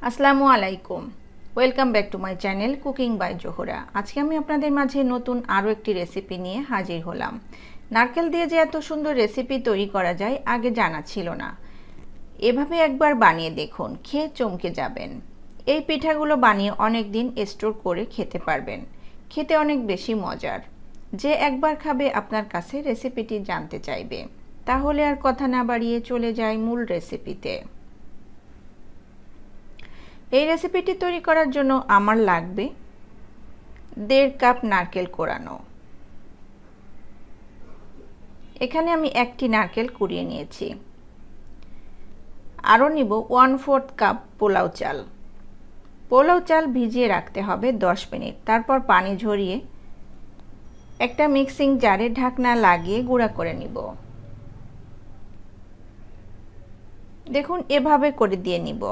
আসসালামু আলাইকুম, welcome back to my channel cooking by Zohra. আজকে আমি আপনাদের মাঝে নতুন আরও একটি রেসিপি নিয়ে হাজির হলাম। নারকেল দিয়ে যে এত সুন্দর রেসিপি তৈরি করা যায় আগে জানা ছিল না। এভাবে একবার বানিয়ে দেখুন, খেয়ে চমকে যাবেন। এই পিঠাগুলো বানিয়ে অনেক দিন স্টোর করে খেতে পারবেন। খেতে অনেক বেশি মজার। যে একবার খাবে আপনার কাছে রেসিপিটি জানতে চাইবে। তাহলে আর কথা না বাড়িয়ে চলে যাই মূল রেসিপিতে। এই রেসিপিটি তৈরি করার জন্য আমার লাগবে 1.5 কাপ নারকেল কোরানো। এখানে আমি একটি নারকেল কুড়িয়ে নিয়েছি। আরও নিব 1/4 কাপ পোলাও চাল। পোলাও চাল ভিজিয়ে রাখতে হবে 10 মিনিট। তারপর পানি ঝরিয়ে একটা মিক্সিং জারে ঢাকনা লাগিয়ে গুঁড়া করে নিব। দেখুন এভাবে করে দিয়ে নিব।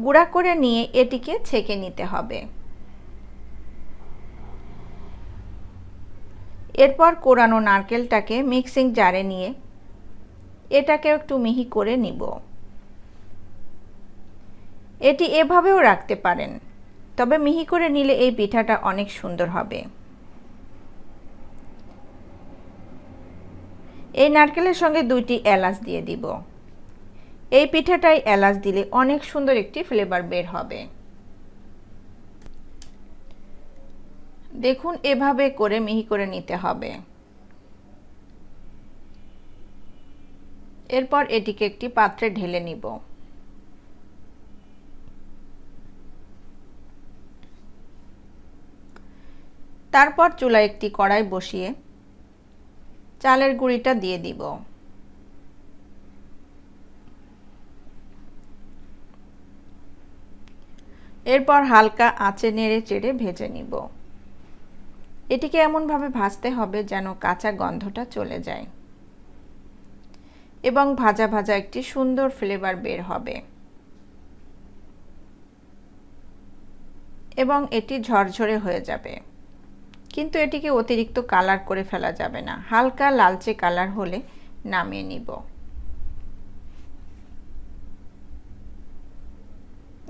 গুঁড়া করে নিয়ে এটিকে ছেঁকে নিতে হবে। এরপর কোরানো নারকেলটাকে মিক্সিং জারে নিয়ে এটাকে একটু মিহি করে নিব। এটি এভাবেও রাখতে পারেন, তবে মিহি করে নিলে এই পিঠাটা অনেক সুন্দর হবে। এই নারকেলের সঙ্গে 2টি এলাচ দিয়ে দিব। এই পিঠাটায় এলাচ দিলে অনেক সুন্দর একটি ফ্লেভার বের হবে। দেখুন এভাবে করে মিহি করে নিতে হবে। এরপর এটিকে একটি পাত্রে ঢেলে নিব। তারপর চুলায় একটি কড়াই বসিয়ে চালের গুঁড়িটা দিয়ে দিব। এরপর হালকা আঁচে নেড়ে চেড়ে ভেজে নিব। এটিকে এমনভাবে ভাজতে হবে যেন কাঁচা গন্ধটা চলে যায় এবং ভাজা ভাজা একটি সুন্দর ফ্লেভার বের হবে এবং এটি ঝরঝরে হয়ে যাবে। কিন্তু এটিকে অতিরিক্ত কালার করে ফেলা যাবে না। হালকা লালচে কালার হলে নামিয়ে নিব।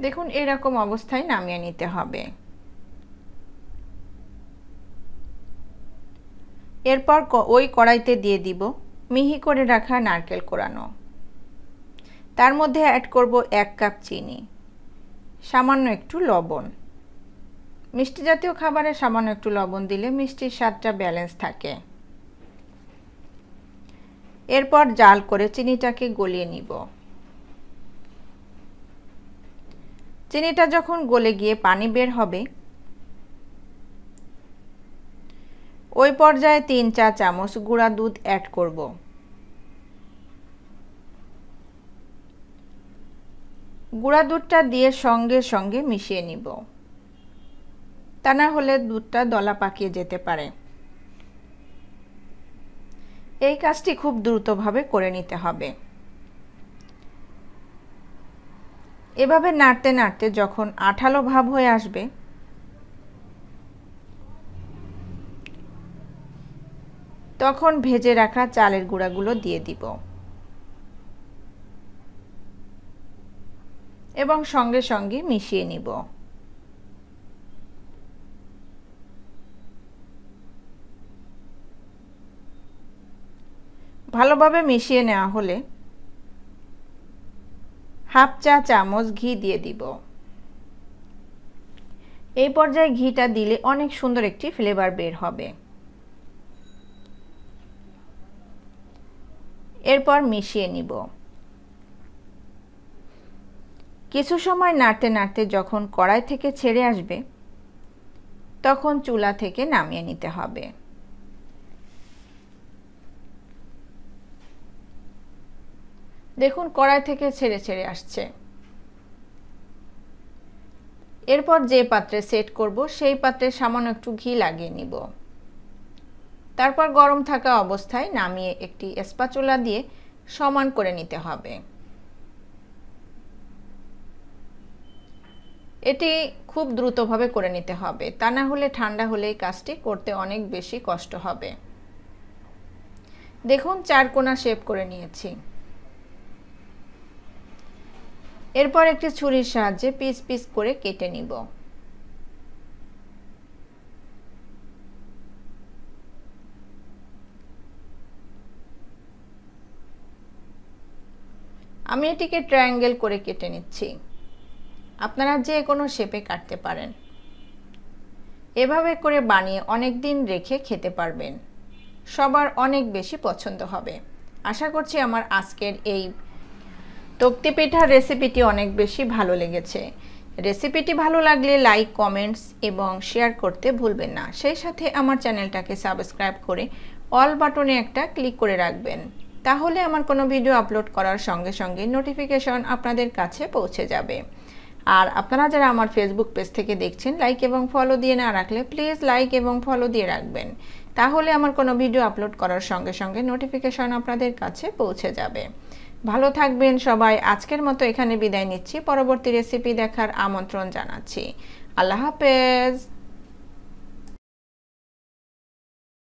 দেখুন এরকম অবস্থায় নামিয়ে নিতে হবে। এরপর ওই কড়াইতে দিয়ে দিব মিহি করে রাখা নারকেল কোরানো। তার মধ্যে অ্যাড করব 1 কাপ চিনি, সামান্য একটু লবণ। মিষ্টি জাতীয় খাবারে সামান্য একটু লবণ দিলে মিষ্টির স্বাদটা ব্যালেন্স থাকে। এরপর জাল করে চিনিটাকে গলিয়ে নিব। চিনিটা যখন গলে গিয়ে পানি বের হবে ওই পর্যায়ে 3 চা চামচ গুঁড়া দুধ অ্যাড করব। গুঁড়া দুধটা দিয়ে সঙ্গে সঙ্গে মিশিয়ে নিব, তা না হলে দুধটা দলা পাকিয়ে যেতে পারে। এই কাজটি খুব দ্রুতভাবে করে নিতে হবে। এভাবে নাড়তে নাড়তে যখন আঠালো ভাব হয়ে আসবে তখন ভেজে রাখা চালের গুঁড়াগুলো দিয়ে দিব এবং সঙ্গে সঙ্গে মিশিয়ে নিব। ভালোভাবে মিশিয়ে নেওয়া হলে হাফ চা চামচ ঘি দিয়ে দিব। এই পর্যায়ে ঘিটা দিলে অনেক সুন্দর একটি ফ্লেভার বের হবে। এরপর মিশিয়ে নিব। কিছু সময় নাড়তে নাড়তে যখন কড়াই থেকে ছেড়ে আসবে তখন চুলা থেকে নামিয়ে নিতে হবে। দেখুন কড়াই থেকে ছেড়ে ছেড়ে আসছে। এরপর যে পাত্রে সেট করব সেই পাত্রে সামান্য একটু ঘি লাগিয়ে নিব। তারপর গরম থাকা অবস্থায় নামিয়ে একটি স্প্যাচুলা দিয়ে সমান করে নিতে হবে। এটি খুব দ্রুতভাবে করে নিতে হবে, তা না হলে ঠান্ডা হলে এই কাজটি করতে অনেক বেশি কষ্ট হবে। দেখুন 4 কোণা শেপ করে নিয়েছি। এরপর একটি ছুরির সাহায্যে পিস পিস করে কেটে নিব। আমি এটিকে ট্রায়াঙ্গেল করে কেটে নিচ্ছি। আপনারা যে কোনো শেপে কাটতে পারেন। এভাবে করে বানিয়ে অনেক দিন রেখে খেতে পারবেন, সবার অনেক বেশি পছন্দ হবে। আশা করছি আমার আজকের এই তক্তি পিঠার রেসিপিটি অনেক বেশি ভালো লেগেছে। রেসিপিটি ভালো লাগলে লাইক, কমেন্টস এবং শেয়ার করতে ভুলবেন না। সেই সাথে আমার চ্যানেলটাকে সাবস্ক্রাইব করে অল বাটনে একটা ক্লিক করে রাখবেন, তাহলে আমার কোনো ভিডিও আপলোড করার সঙ্গে সঙ্গে নোটিফিকেশন আপনাদের কাছে পৌঁছে যাবে। আর আপনারা যারা আমার ফেসবুক পেজ থেকে দেখছেন, লাইক এবং ফলো দিয়ে না রাখলে প্লিজ লাইক এবং ফলো দিয়ে রাখবেন, তাহলে আমার কোনো ভিডিও আপলোড করার সঙ্গে সঙ্গে নোটিফিকেশন আপনাদের কাছে পৌঁছে যাবে। ভালো থাকবেন সবাই। আজকের মতো এখানে বিদায় নিচ্ছি। পরবর্তী রেসিপি দেখার আমন্ত্রণ জানাচ্ছি। আল্লাহ হাফেজ।